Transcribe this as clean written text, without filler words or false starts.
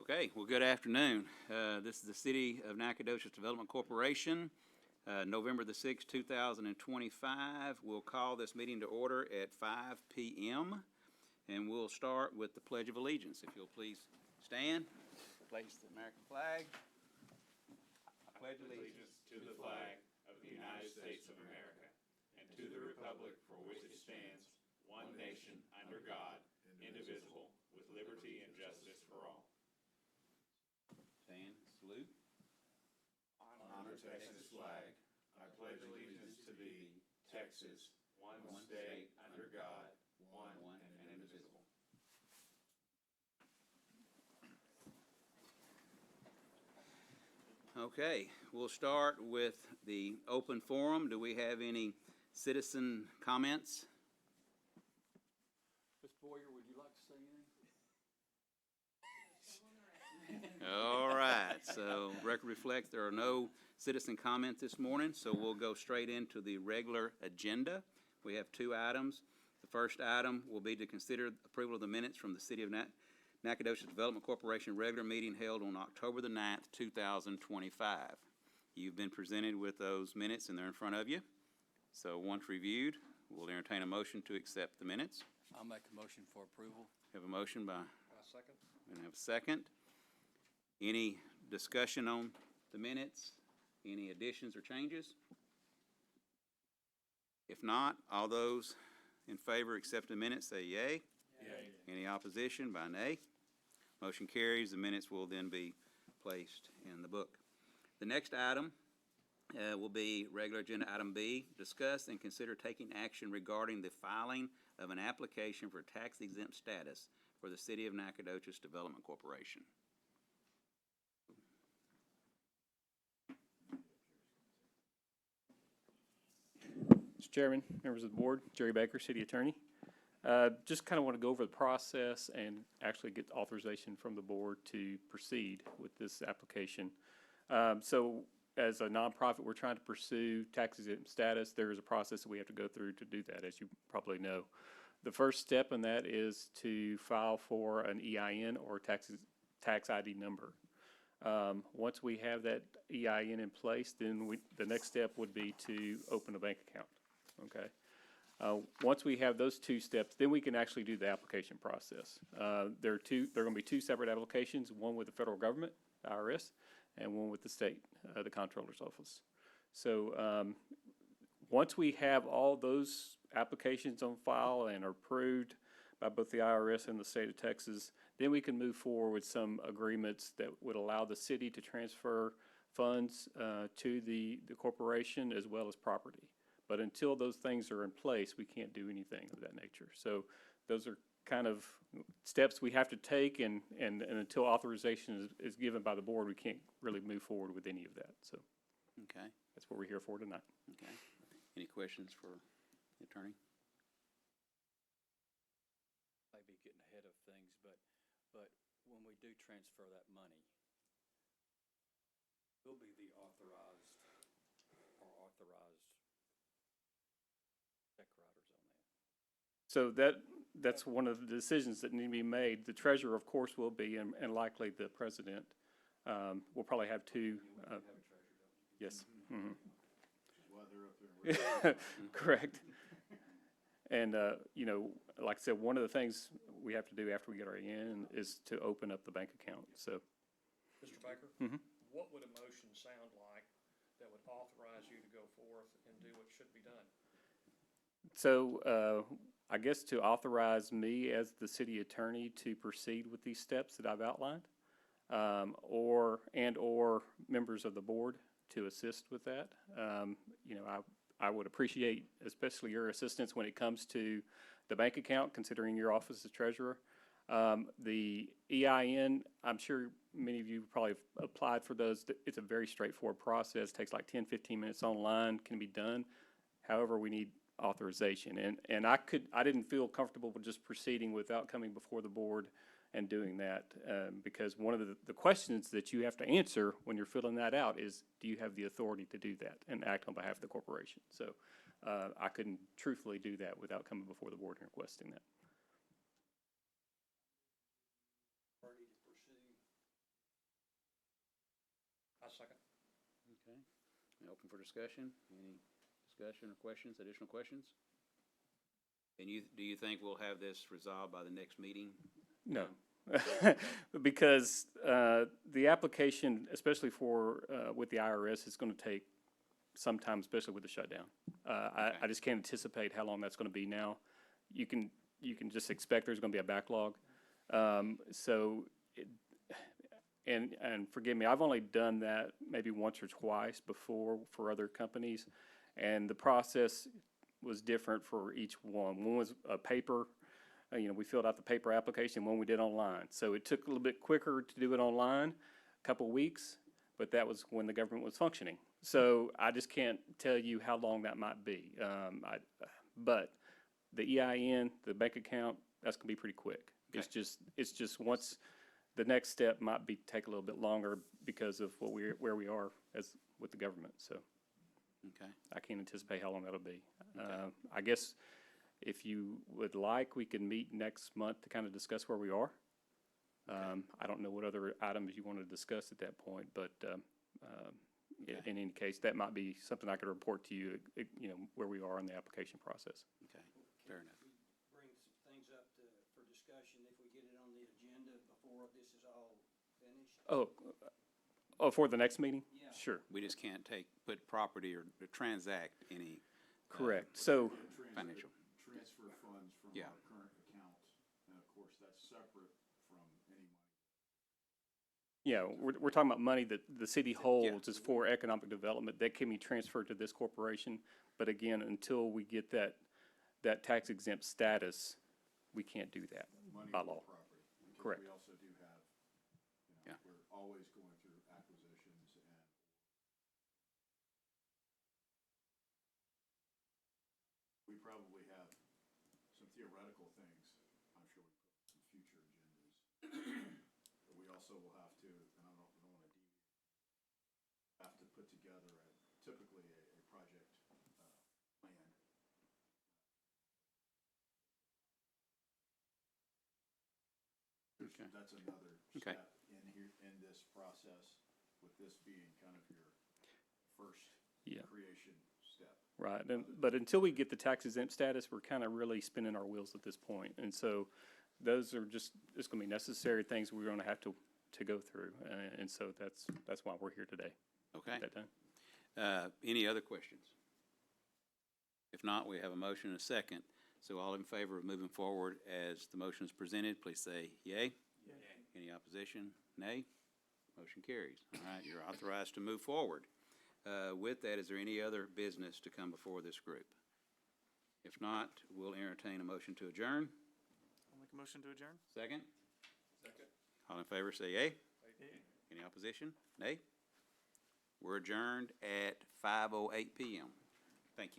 Okay, well, good afternoon. This is the City of Nacogdoches Development Corporation, November the 6th, 2025. We'll call this meeting to order at 5 p.m. and we'll start with the Pledge of Allegiance. If you'll please stand, place the American flag. I pledge allegiance to the flag of the United States of America and to the republic for which it stands, one nation under God, indivisible, with liberty and justice for all. Stand, salute. Honor Texas flag. I pledge allegiance to thee, Texas, one state under God, one and indivisible. Okay, we'll start with the open forum. Do we have any citizen comments? Ms. Boyer, would you like to say anything? All right, so record reflects there are no citizen comments this morning, so we'll go straight into the regular agenda. We have two items. The first item will be to consider approval of the minutes from the City of Nacogdoches Development Corporation regular meeting held on October the 9th, 2025. You've been presented with those minutes and they're in front of you. So once reviewed, we'll entertain a motion to accept the minutes. I'll make a motion for approval. Have a motion by, Second. and have a second. Any discussion on the minutes? Any additions or changes? If not, all those in favor accept the minutes say yay. Yay. Any opposition by nay? Motion carries. The minutes will then be placed in the book. The next item will be regular agenda item B, discuss and consider taking action regarding the filing of an application for tax exempt status for the City of Nacogdoches Development Corporation. Mr. Chairman, members of the board, Jerry Baker, City Attorney. Just kind of want to go over the process and actually get authorization from the board to proceed with this application. So as a nonprofit, we're trying to pursue tax exempt status. There is a process that we have to go through to do that, as you probably know. The first step in that is to file for an EIN or tax ID number. Once we have that EIN in place, then the next step would be to open a bank account. Okay. Once we have those two steps, then we can actually do the application process. There are going to be two separate applications, one with the federal government, the IRS, and one with the state, the Comptroller's Office. So once we have all those applications on file and are approved by both the IRS and the state of Texas, then we can move forward with some agreements that would allow the city to transfer funds to the corporation as well as property. But until those things are in place, we can't do anything of that nature. So those are kind of steps we have to take, and until authorization is given by the board, we can't really move forward with any of that. So Okay. that's what we're here for tonight. Okay. Any questions for the attorney? Maybe getting ahead of things, but when we do transfer that money, we'll be the authorized check writers on that. So that's one of the decisions that need to be made. The treasurer, of course, will be, and likely the president. We'll probably have two. You have a treasurer, don't you? Yes. Mm-hmm. Why they're up there. Correct. And, like I said, one of the things we have to do after we get our EIN is to open up the bank account. So, Mr. Baker, Mhm. what would a motion sound like that would authorize you to go forth and do what should be done? so I guess to authorize me as the city attorney to proceed with these steps that I've outlined, or members of the board to assist with that. I would appreciate especially your assistance when it comes to the bank account, considering your office as treasurer. The EIN, I'm sure many of you probably have applied for those. It's a very straightforward process. It takes like 10, 15 minutes online, can be done. However, we need authorization. And I didn't feel comfortable with just proceeding without coming before the board and doing that, because one of the questions that you have to answer when you're filling that out is, do you have the authority to do that and act on behalf of the corporation? So I couldn't truthfully do that without coming before the board and requesting that. Party to pursue I second. Okay. Open for discussion. Any discussion or questions, additional questions? And do you think we'll have this resolved by the next meeting? No. Because the application, especially for, with the IRS, is going to take some time, especially with the shutdown. I just can't anticipate how long that's going to be now. You can just expect there's going to be a backlog. And forgive me, I've only done that maybe once or twice before for other companies, and the process was different for each one. One was a paper, we filled out the paper application, one we did online. So it took a little bit quicker to do it online, a couple of weeks, but that was when the government was functioning. So I just can't tell you how long that might be. But the EIN, the bank account, that's gonna be pretty quick. Okay. It's just once, the next step might take a little bit longer because of where we are as with the government, so. Okay. I can't anticipate how long that'll be. Okay. I guess if you would like, we can meet next month to kind of discuss where we are. I don't know what other items you want to discuss at that point, but in any case, that might be something I could report to you, where we are in the application process. Okay, fair enough. Bring some things up for discussion if we get it on the agenda before this is all finished? Oh, for the next meeting? Yeah. Sure, We just can't put property or transact any correct. So, financial. Transfer funds from Yeah. our current account, and of course, that's separate from any money. yeah, we're talking about money that the city holds is for economic development. That can be transferred to this corporation. But again, until we get that tax exempt status, we can't do that Money by for law. property. Because Correct. we also do have, Yeah. we're always going through acquisitions and we probably have some theoretical things, I'm sure we put some future agendas. But we also will have to, and I don't want to deviate, have to put together typically a project plan. Okay. That's another Okay. step in here, in this process, with this being kind of your first Yeah. creation step. Right, but until we get the tax exempt status, we're kind of really spinning our wheels at this point. And so those are just, it's going to be necessary things we're going to have to go through. And so that's why we're here today. Okay. Get that done. Any other questions? If not, we have a motion and a second. So all in favor of moving forward as the motion is presented, please say yay. Yay. Any opposition? Nay. Motion carries. All right, you're authorized to move forward. With that, is there any other business to come before this group? If not, we'll entertain a motion to adjourn. I'll make a motion to adjourn. Second? Second. All in favor, say yay. Any opposition? Nay. We're adjourned at 5:08 PM. Thank you.